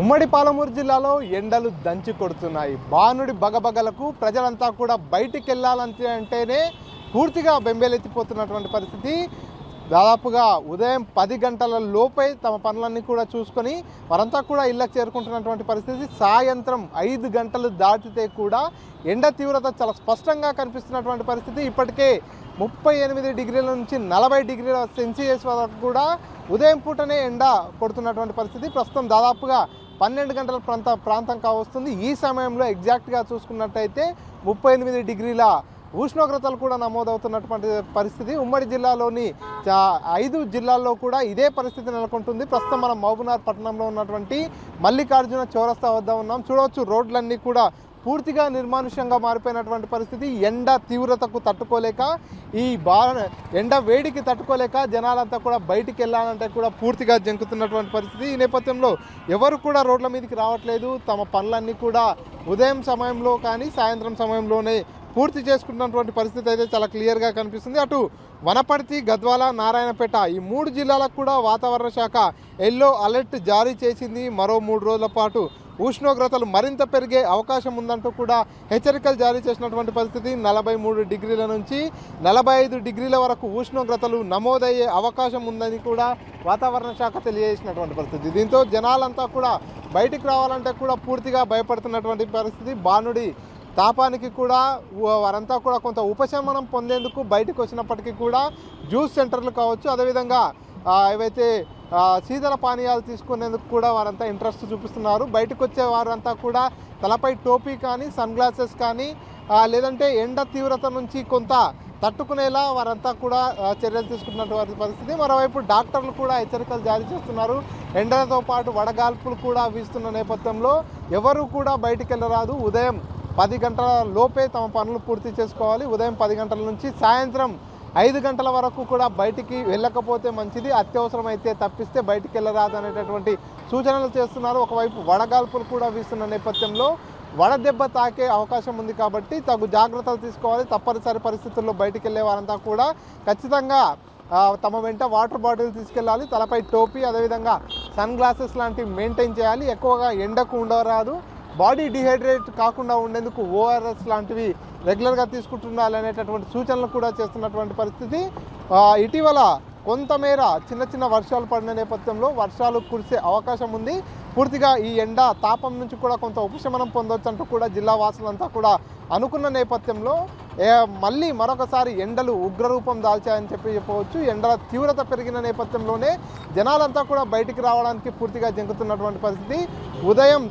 ఉమ్మడి పాలమూరు జిల్లాలో ఎండలు దంచి కొడుతున్నాయి. బానుడి బగబగలకు ప్రజలంతా కూడా బయటికి వెళ్ళాలంటేనే పూర్తిగా బెంబేలెత్తిపోతున్నటువంటి పరిస్థితి. దాదాపుగా ఉదయం 10 గంటల లోపే తమ పనులన్నీ కూడా చూసుకొని వారంతా కూడా ఇళ్ళకి చేరుకుంటున్నటువంటి పరిస్థితి. సాయంత్రం 5 గంటలు దాటితే కూడా ఎండ తీవ్రత చాలా స్పష్టంగా కనిపిస్తున్నటువంటి పరిస్థితి. ఇప్పటికే 38 డిగ్రీల నుంచి 40 డిగ్రీల సెల్సియస్ వరకు కూడా ఉదయం పూటనే ఎండ కొడుతున్నటువంటి పరిస్థితి. ప్రస్తుతం దాదాపుగా 12 గంటల ప్రాంతం కావస్తుంది. ఈ సమయంలో ఎగ్జాక్ట్గా చూసుకున్నట్టయితే 38 డిగ్రీల ఉష్ణోగ్రతలు కూడా నమోదవుతున్నటువంటి పరిస్థితి. ఉమ్మడి జిల్లాలోని 5 జిల్లాల్లో కూడా ఇదే పరిస్థితి నెలకొంటుంది. ప్రస్తుతం మనం మహబూబ్నగర్ పట్టణంలో ఉన్నటువంటి మల్లికార్జున చౌరస్తా వద్ద ఉన్నాం. చూడవచ్చు, రోడ్లన్నీ కూడా పూర్తిగా నిర్మానుష్యంగా మారిపోయినటువంటి పరిస్థితి. ఎండ తీవ్రతకు తట్టుకోలేక, ఎండ వేడికి తట్టుకోలేక జనాలంతా కూడా బయటికి వెళ్ళాలంటే కూడా పూర్తిగా జంకుతున్నటువంటి పరిస్థితి. ఈ నేపథ్యంలో ఎవరు కూడా రోడ్ల మీదకి రావట్లేదు. తమ పనులన్నీ కూడా ఉదయం సమయంలో కానీ సాయంత్రం సమయంలోనే పూర్తి చేసుకున్నటువంటి పరిస్థితి అయితే చాలా క్లియర్గా కనిపిస్తుంది. అటు వనపర్తి, గద్వాల, నారాయణపేట ఈ 3 జిల్లాలకు కూడా వాతావరణ శాఖ ఎల్లో అలర్ట్ జారీ చేసింది. మరో 3 రోజుల పాటు ఉష్ణోగ్రతలు మరింత పెరిగే అవకాశం ఉందంటూ కూడా హెచ్చరికలు జారీ చేసినటువంటి పరిస్థితి. 43 డిగ్రీల నుంచి 45 డిగ్రీల వరకు ఉష్ణోగ్రతలు నమోదయ్యే అవకాశం ఉందని కూడా వాతావరణ శాఖ తెలియజేసినటువంటి పరిస్థితి. దీంతో జనాలంతా కూడా బయటికి రావాలంటే కూడా పూర్తిగా భయపడుతున్నటువంటి పరిస్థితి. బానుడి తాపానికి కూడా వారంతా కూడా కొంత ఉపశమనం పొందేందుకు బయటకు వచ్చినప్పటికీ కూడా జ్యూస్ సెంటర్లు కావచ్చు, అదేవిధంగా ఏవైతే శీతల పానీయాలు తీసుకునేందుకు కూడా వారంతా ఇంట్రెస్ట్ చూపిస్తున్నారు. బయటకు వచ్చే వారంతా కూడా తలపై టోపీ కానీ, సన్ గ్లాసెస్ కానీ, లేదంటే ఎండ తీవ్రత నుంచి కొంత తట్టుకునేలా వారంతా కూడా చర్యలు తీసుకుంటున్నటువంటి పరిస్థితి. మరోవైపు డాక్టర్లు కూడా హెచ్చరికలు జారీ చేస్తున్నారు. ఎండలతో పాటు వడగాల్పులు కూడా వీస్తున్న నేపథ్యంలో ఎవరు కూడా బయటికి వెళ్ళరాదు. ఉదయం 10 గంటల లోపే తమ పనులు పూర్తి చేసుకోవాలి. ఉదయం 10 గంటల నుంచి సాయంత్రం 5 గంటల వరకు కూడా బయటికి వెళ్ళకపోతే మంచిది. అత్యవసరం అయితే తప్పిస్తే బయటికి వెళ్ళరాదు అనేటటువంటి సూచనలు చేస్తున్నారు. ఒకవైపు వడగాల్పులు కూడా వీస్తున్న నేపథ్యంలో వడదెబ్బ తాకే అవకాశం ఉంది కాబట్టి తగు జాగ్రత్తలు తీసుకోవాలి. తప్పనిసరి పరిస్థితుల్లో బయటికి వెళ్ళే వారంతా కూడా ఖచ్చితంగా తమ వెంట వాటర్ బాటిల్ తీసుకెళ్ళాలి. తలపై టోపీ, అదేవిధంగా సన్ గ్లాసెస్ లాంటివి మెయింటైన్ చేయాలి. ఎక్కువగా ఎండకు ఉండరాదు. బాడీ డిహైడ్రేట్ కాకుండా ఉండేందుకు ఓఆర్ఎస్ లాంటివి రెగ్యులర్గా తీసుకుంటుండాలి అనేటటువంటి సూచనలు కూడా చేస్తున్నటువంటి పరిస్థితి. ఇటీవల కొంతమేర చిన్న వర్షాలు పడిన నేపథ్యంలో వర్షాలు కురిసే అవకాశం ఉంది. పూర్తిగా ఈ ఎండ తాపం నుంచి కూడా కొంత ఉపశమనం పొందవచ్చు అంటూ కూడా జిల్లా వాసులంతా కూడా అనుకున్న నేపథ్యంలో మళ్ళీ మరొకసారి ఎండలు ఉగ్రరూపం దాల్చాయని చెప్పవచ్చు. ఎండల తీవ్రత పెరిగిన నేపథ్యంలోనే జనాలంతా కూడా బయటికి రావడానికి పూర్తిగా జంకుతున్నటువంటి పరిస్థితి. ఉదయం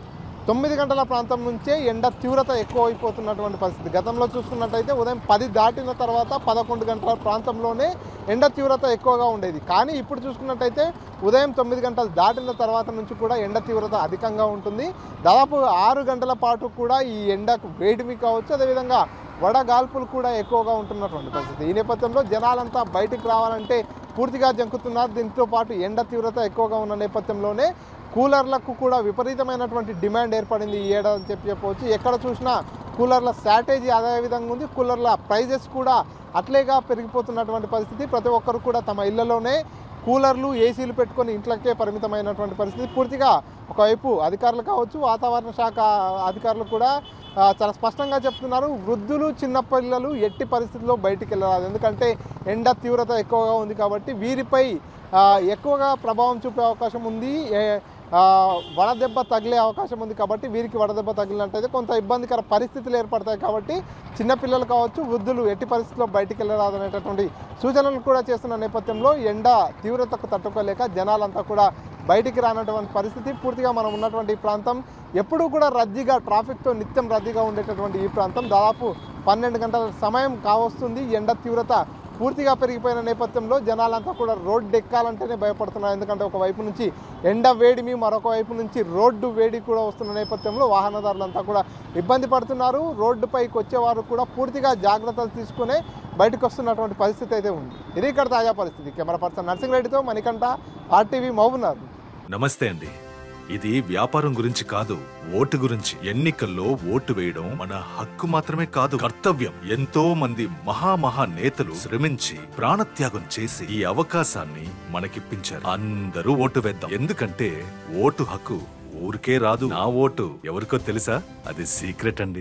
9 గంటల ప్రాంతం నుంచే ఎండ తీవ్రత ఎక్కువ అయిపోతున్నటువంటి పరిస్థితి. గతంలో చూసుకున్నట్టయితే ఉదయం 10 దాటిన తర్వాత 11 గంటల ప్రాంతంలోనే ఎండ తీవ్రత ఎక్కువగా ఉండేది. కానీ ఇప్పుడు చూసుకున్నట్టయితే ఉదయం 9 గంటలు దాటిన తర్వాత నుంచి కూడా ఎండ తీవ్రత అధికంగా ఉంటుంది. దాదాపు 6 గంటల పాటు కూడా ఈ ఎండకు వేడిమి కావచ్చు, అదేవిధంగా వడగాల్పులు కూడా ఎక్కువగా ఉంటున్నటువంటి పరిస్థితి. ఈ నేపథ్యంలో జనాలంతా బయటికి రావాలంటే పూర్తిగా జంకుతున్నారు. దీంతో పాటు ఎండ తీవ్రత ఎక్కువగా ఉన్న నేపథ్యంలోనే కూలర్లకు కూడా విపరీతమైనటువంటి డిమాండ్ ఏర్పడింది ఈ ఏడాది అని చెప్పవచ్చు. ఎక్కడ చూసినా కూలర్ల షార్టేజీ అదే విధంగా ఉంది. కూలర్ల ప్రైజెస్ కూడా అట్లేగా పెరిగిపోతున్నటువంటి పరిస్థితి. ప్రతి ఒక్కరు కూడా తమ ఇళ్లలోనే కూలర్లు, ఏసీలు పెట్టుకొని ఇంట్లోకే పరిమితమైనటువంటి పరిస్థితి. పూర్తిగా ఒకవైపు అధికారులు కావచ్చు, వాతావరణ శాఖ అధికారులు కూడా చాలా స్పష్టంగా చెప్తున్నారు. వృద్ధులు, చిన్న పిల్లలు ఎట్టి పరిస్థితుల్లో బయటికి వెళ్ళరాదు. ఎందుకంటే ఎండ తీవ్రత ఎక్కువగా ఉంది కాబట్టి వీరిపై ఎక్కువగా ప్రభావం చూపే అవకాశం ఉంది. వడదెబ్బ తగిలే అవకాశం ఉంది కాబట్టి వీరికి వడదెబ్బ తగిలినట్టయితే కొంత ఇబ్బందికర పరిస్థితులు ఏర్పడతాయి. కాబట్టి చిన్నపిల్లలు కావచ్చు, వృద్ధులు ఎట్టి పరిస్థితుల్లో బయటికి వెళ్ళరాదు అనేటటువంటి సూచనలు కూడా చేస్తున్న నేపథ్యంలో ఎండ తీవ్రతకు తట్టుకోలేక జనాలంతా కూడా బయటికి రానటువంటి పరిస్థితి. పూర్తిగా మనం ఉన్నటువంటి ఈ ప్రాంతం ఎప్పుడూ కూడా రద్దీగా, ట్రాఫిక్తో నిత్యం రద్దీగా ఉండేటటువంటి ఈ ప్రాంతం దాదాపు 12 గంటల సమయం కావస్తుంది. ఎండ తీవ్రత పూర్తిగా పెరిగిపోయిన నేపథ్యంలో జనాలంతా కూడా రోడ్డు ఎక్కాలంటేనే భయపడుతున్నారు. ఎందుకంటే ఒకవైపు నుంచి ఎండ వేడిమి, మరొక వైపు నుంచి రోడ్డు వేడి కూడా వస్తున్న నేపథ్యంలో వాహనదారులంతా కూడా ఇబ్బంది పడుతున్నారు. రోడ్డుపైకి వచ్చేవారు కూడా పూర్తిగా జాగ్రత్తలు తీసుకునే బయటకు వస్తున్నటువంటి పరిస్థితి అయితే ఉంది. ఇది ఇక్కడ తాజా పరిస్థితి. కెమెరా పర్సన్ నర్సింగ్ రెడ్డితో మణికంఠ, RTV మహబూబ్నగర్. నమస్తే అండి. ఇది వ్యాపారం గురించి కాదు, ఓటు గురించి. ఎన్నికల్లో ఓటు వేయడం మన హక్కు మాత్రమే కాదు, కర్తవ్యం. ఎంతో మంది మహా నేతలు శ్రమించి ప్రాణత్యాగం చేసి ఈ అవకాశాన్ని మనకిప్పించారు. అందరూ ఓటు వేద్దాం. ఎందుకంటే ఓటు హక్కు ఊరికే రాదు. నా ఓటు ఎవరికో తెలుసా? అది సీక్రెట్ అండి.